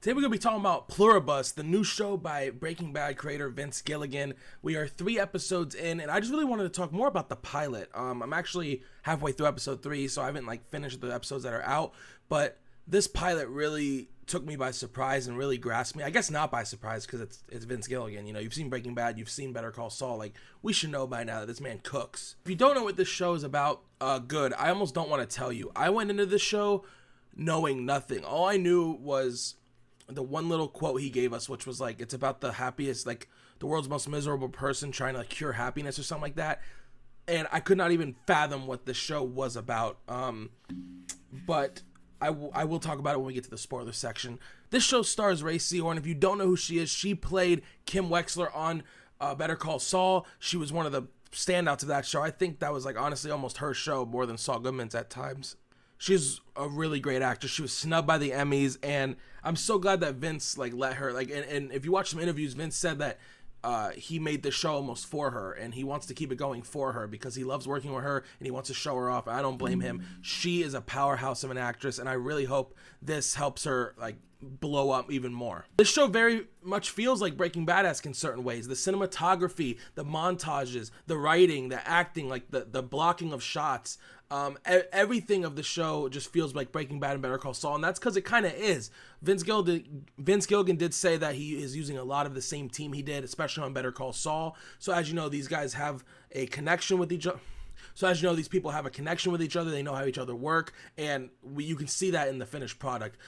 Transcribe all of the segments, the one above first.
Today we're going to be talking about Pluribus, the new show by Breaking Bad creator Vince Gilligan. We are 3 episodes in, and I just really wanted to talk more about the pilot. I'm actually halfway through episode 3, so I haven't finished the episodes that are out, but this pilot really took me by surprise and really grasped me. I guess not by surprise because it's Vince Gilligan. You know, you've seen Breaking Bad, you've seen Better Call Saul. We should know by now that this man cooks. If you don't know what this show is about, good. I almost don't want to tell you. I went into this show knowing nothing. All I knew was the one little quote he gave us, which was it's about the happiest, the world's most miserable person trying to cure happiness or something like that. And I could not even fathom what the show was about. But I will talk about it when we get to the spoiler section. This show stars Ray Seahorn. If you don't know who she is, she played Kim Wexler on Better Call Saul. She was one of the standouts of that show. I think that was honestly almost her show more than Saul Goodman's at times. She's a really great actress. She was snubbed by the Emmys, and I'm so glad that Vince let her and if you watch some interviews, Vince said that he made the show almost for her, and he wants to keep it going for her because he loves working with her and he wants to show her off. I don't blame him. She is a powerhouse of an actress, and I really hope this helps her blow up even more. This show very much feels like Breaking Bad-esque in certain ways. The cinematography, the montages, the writing, the acting, the blocking of shots, everything of the show just feels like Breaking Bad and Better Call Saul, and that's because it kind of is. Vince Gilligan did say that he is using a lot of the same team he did, especially on Better Call Saul. So as you know, these guys have a connection with each other. So as you know, these people have a connection with each other. They know how each other work, and you can see that in the finished product.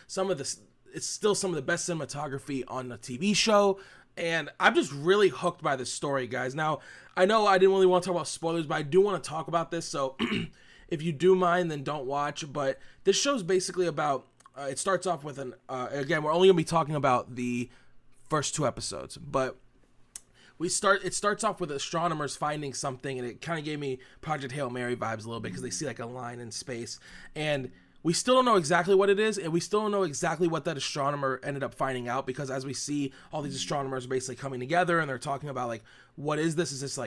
It's still some of the best cinematography on the TV show, and I'm just really hooked by this story, guys. Now, I know I didn't really want to talk about spoilers, but I do want to talk about this, so if you do mind, then don't watch. But this show's basically about, it starts off with again, we're only going to be talking about the first 2 episodes, but it starts off with astronomers finding something, and it kind of gave me Project Hail Mary vibes a little bit because they see a line in space, and we still don't know exactly what it is, and we still don't know exactly what that astronomer ended up finding out, because as we see, all these astronomers are basically coming together, and they're talking about, what is this? Is this,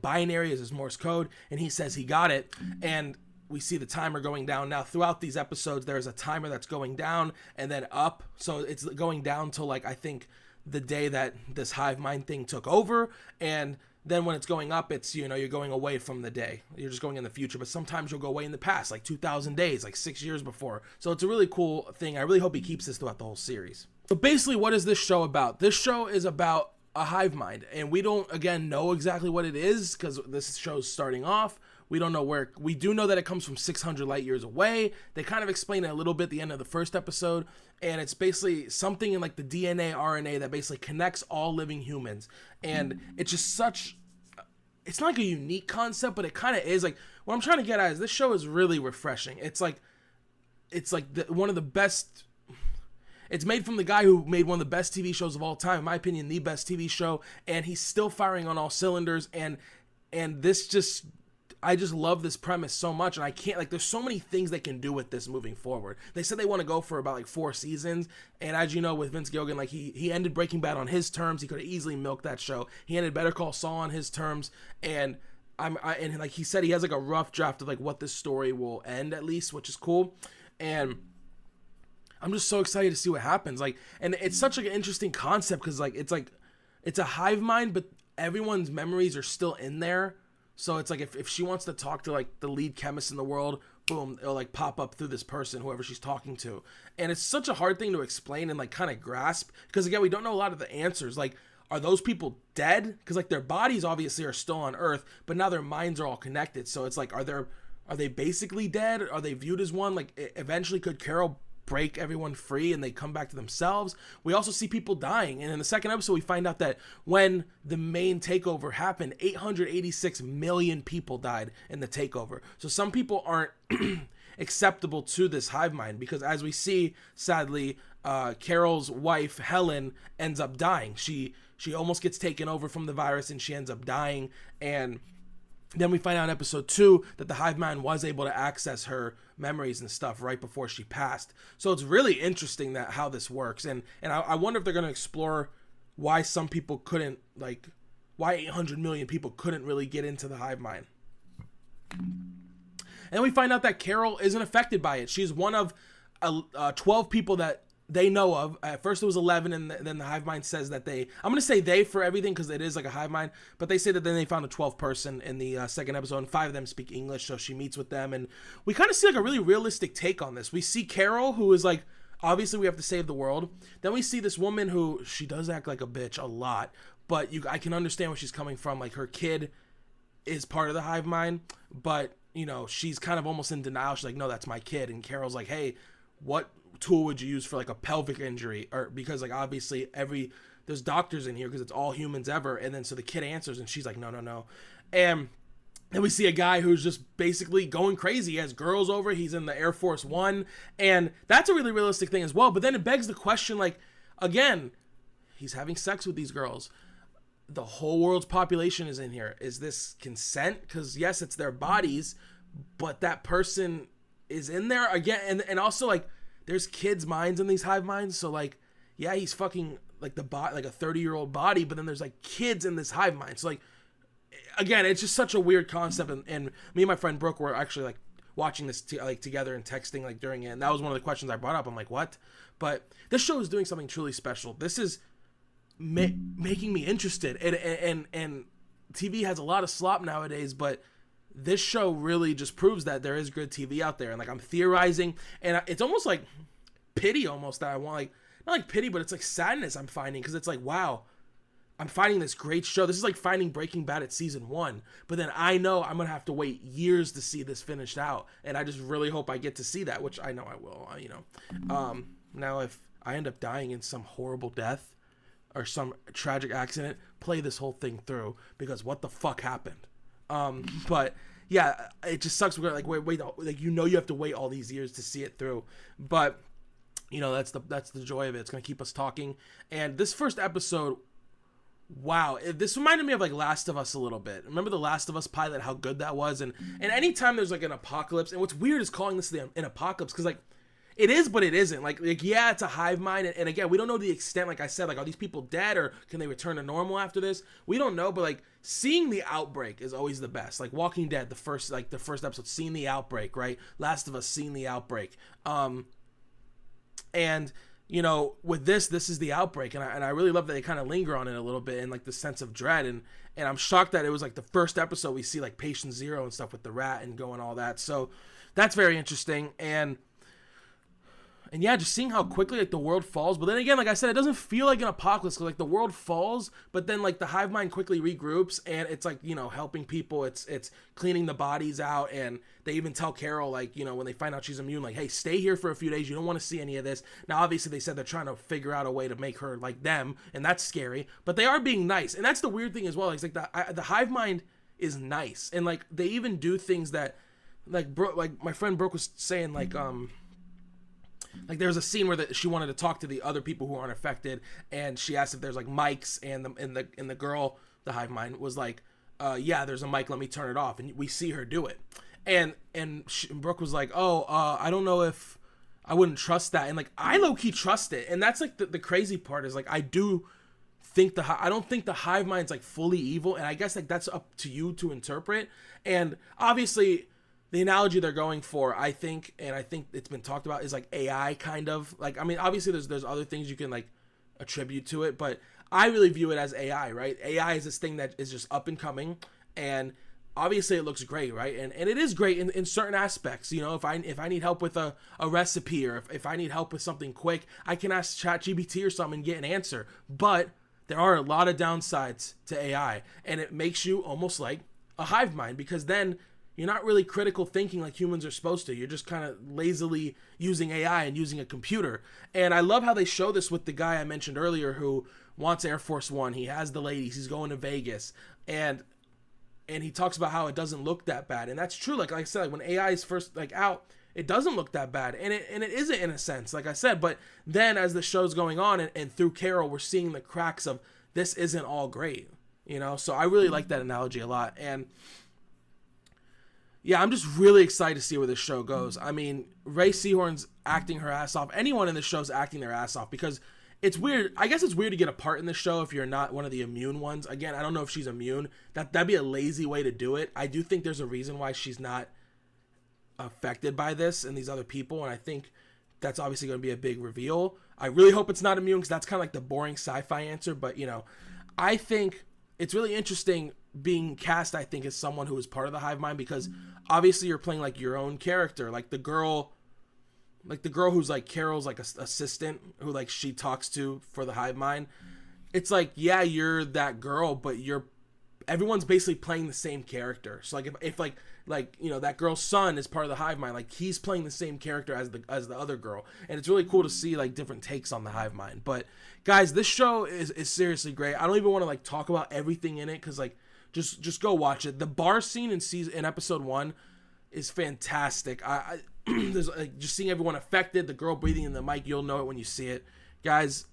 binary? Is this Morse code? And he says he got it, and we see the timer going down. Now, throughout these episodes, there's a timer that's going down and then up, so it's going down till, I think, the day that this hive mind thing took over, and then when it's going up, it's, you're going away from the day. You're just going in the future, but sometimes you'll go away in the past, 2,000 days, 6 years before. So it's a really cool thing. I really hope he keeps this throughout the whole series. So basically, what is this show about? This show is about a hive mind, and we don't, again, know exactly what it is because this show's starting off. We don't know where. We do know that it comes from 600 light years away. They kind of explain it a little bit at the end of the first episode, and it's basically something in the DNA, RNA that basically connects all living humans. And it's just it's not a unique concept, but it kind of is. What I'm trying to get at is this show is really refreshing. It's one of the best. It's made from the guy who made one of the best TV shows of all time, in my opinion, the best TV show, and he's still firing on all cylinders. And this I just love this premise so much, and I can't, there's so many things they can do with this moving forward. They said they want to go for about 4 seasons, and as you know, with Vince Gilligan, he ended Breaking Bad on his terms. He could have easily milked that show. He ended Better Call Saul on his terms, and he said he has a rough draft of what this story will end, at least, which is cool. And I'm just so excited to see what happens. And it's such an interesting concept because it's a hive mind, but everyone's memories are still in there. So it's if she wants to talk to the lead chemist in the world, boom, it'll pop up through this person, whoever she's talking to. And it's such a hard thing to explain and kind of grasp because, again, we don't know a lot of the answers. Are those people dead? Because their bodies obviously are still on Earth, but now their minds are all connected. So it's are they basically dead? Are they viewed as one? Eventually, could Carol break everyone free and they come back to themselves? We also see people dying, and in the second episode we find out that when the main takeover happened, 886 million people died in the takeover. So some people aren't acceptable to this hive mind because, as we see, sadly, Carol's wife Helen ends up dying. She almost gets taken over from the virus and she ends up dying, and then we find out in episode 2 that the hive mind was able to access her memories and stuff right before she passed. So it's really interesting how this works. And I wonder if they're going to explore why some people couldn't, why 800 million people couldn't really get into the hive mind. And we find out that Carol isn't affected by it. She's one of 12 people that they know of. At first it was 11, and then the hive mind says that I'm going to say they for everything because it is like a hive mind, but they say that then they found a 12th person in the second episode, and 5 of them speak English, so she meets with them, and we kind of see like a really realistic take on this. We see Carol, who is like, obviously we have to save the world. Then we see this woman who, she does act like a bitch a lot, but I can understand where she's coming from. Like, her kid is part of the hive mind, but, you know, she's kind of almost in denial. She's like, no, that's my kid. And Carol's like, hey, what tool would you use for like a pelvic injury? Or because like obviously there's doctors in here because it's all humans ever. And then so the kid answers and she's like, no. And then we see a guy who's just basically going crazy. He has girls over. He's in the Air Force One. And that's a really realistic thing as well. But then it begs the question, like, again, he's having sex with these girls. The whole world's population is in here. Is this consent? Because yes, it's their bodies, but that person is in there again. And also like, there's kids' minds in these hive minds. So like, yeah, he's fucking like like a 30-year-old body, but then there's like kids in this hive mind. So like, again, it's just such a weird concept. And me and my friend Brooke were actually like watching this together and texting like during it. And that was one of the questions I brought up. I'm like, what? But this show is doing something truly special. This is making me interested. And TV has a lot of slop nowadays, but this show really just proves that there is good TV out there. And like, I'm theorizing, and it's almost like pity almost that I want, like, not like pity, but it's like sadness I'm finding. Cause it's like, wow, I'm finding this great show. This is like finding Breaking Bad at season 1, but then I know I'm going to have to wait years to see this finished out. And I just really hope I get to see that, which I know I will, you know. Now if I end up dying in some horrible death or some tragic accident, play this whole thing through, because what the fuck happened? But yeah, it just sucks. We're like, wait, like, you know, you have to wait all these years to see it through. But you know, that's the joy of it. It's going to keep us talking. And this first episode, wow, this reminded me of like Last of Us a little bit. Remember the Last of Us pilot, how good that was? And anytime there's like an apocalypse, and what's weird is calling this an apocalypse, because like, it is, but it isn't. Like yeah, it's a hive mind, and again, we don't know the extent. Like I said, like, are these people dead, or can they return to normal after this? We don't know, but like, seeing the outbreak is always the best. Like Walking Dead, the first episode, seeing the outbreak, right? Last of Us, seeing the outbreak. And you know, with this is the outbreak, and I really love that they kind of linger on it a little bit, and like the sense of dread, and I'm shocked that it was like the first episode we see like Patient Zero and stuff with the rat and going all that. So that's very interesting. And yeah, just seeing how quickly like the world falls. But then again, like I said, it doesn't feel like an apocalypse, because like the world falls, but then like the hive mind quickly regroups, and it's like, you know, helping people. It's cleaning the bodies out, and they even tell Carol, like, you know, when they find out she's immune, like, hey, stay here for a few days. You don't want to see any of this. Now, obviously, they said they're trying to figure out a way to make her like them, and that's scary. But they are being nice, and that's the weird thing as well. It's like the hive mind is nice, and like they even do things that, like my friend Brooke was saying, like there's a scene where she wanted to talk to the other people who aren't affected, and she asked if there's like mics, and the girl, the hive mind, was like, yeah, there's a mic, let me turn it off, and we see her do it, and Brooke was like, I don't know if I wouldn't trust that, and like I low-key trust it, and that's like the crazy part is like I do think I don't think the hive mind's like fully evil, and I guess like that's up to you to interpret, and obviously the analogy they're going for, I think it's been talked about, is like AI kind of. Like, I mean, obviously there's other things you can like attribute to it, but I really view it as AI, right? AI is this thing that is just up and coming, and obviously it looks great, right? And it is great in certain aspects. You know, if I need help with a recipe, or if I need help with something quick, I can ask ChatGPT or something and get an answer. But there are a lot of downsides to AI, and it makes you almost like a hive mind, because then you're not really critical thinking like humans are supposed to. You're just kind of lazily using AI and using a computer. And I love how they show this with the guy I mentioned earlier who wants Air Force One. He has the ladies. He's going to Vegas. And he talks about how it doesn't look that bad. And that's true. Like I said, like when AI is first like out, it doesn't look that bad. And it isn't, in a sense, like I said. But then as the show's going on, and through Carol, we're seeing the cracks of this isn't all great. You know? So I really like that analogy a lot. And yeah, I'm just really excited to see where this show goes. I mean, Ray Seahorn's acting her ass off. Anyone in this show's acting their ass off, because it's weird. I guess it's weird to get a part in this show if you're not one of the immune ones. Again, I don't know if she's immune. That'd be a lazy way to do it. I do think there's a reason why she's not affected by this and these other people, and I think that's obviously going to be a big reveal. I really hope it's not immune because that's kind of like the boring sci-fi answer. But, I think it's really interesting being cast, I think, as someone who is part of the hive mind, because obviously you're playing like your own character, like the girl who's like Carol's like assistant, who like she talks to for the hive mind. It's like, yeah, you're that girl, but everyone's basically playing the same character. So like if that girl's son is part of the hive mind, like he's playing the same character as the other girl, and it's really cool to see like different takes on the hive mind. But guys, this show is seriously great. I don't even want to like talk about everything in it, because like just go watch it. The bar scene in episode 1 is fantastic. I there's like just seeing everyone affected, the girl breathing in the mic, you'll know it when you see it. Guys,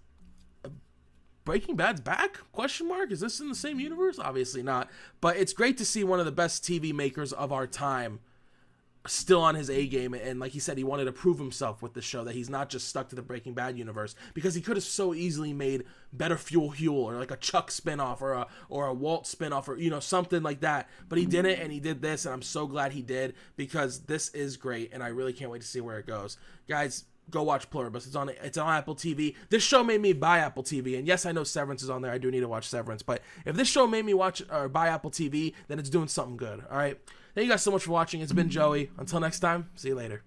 Breaking Bad's back? Question mark? Is this in the same universe? Obviously not. But it's great to see one of the best TV makers of our time still on his A game, and like he said, he wanted to prove himself with the show, that he's not just stuck to the Breaking Bad universe, because he could have so easily made Better Fuel Huel or like a Chuck spinoff or a Walt spinoff, or something like that, but he didn't, and he did this, and I'm so glad he did, because this is great, and I really can't wait to see where it goes. Guys, go watch Pluribus. It's on Apple TV. This show made me buy Apple TV, and yes, I know Severance is on there. I do need to watch Severance, but if this show made me watch or buy Apple TV, then it's doing something good. All right. Thank you guys so much for watching. It's been Joey. Until next time, see you later.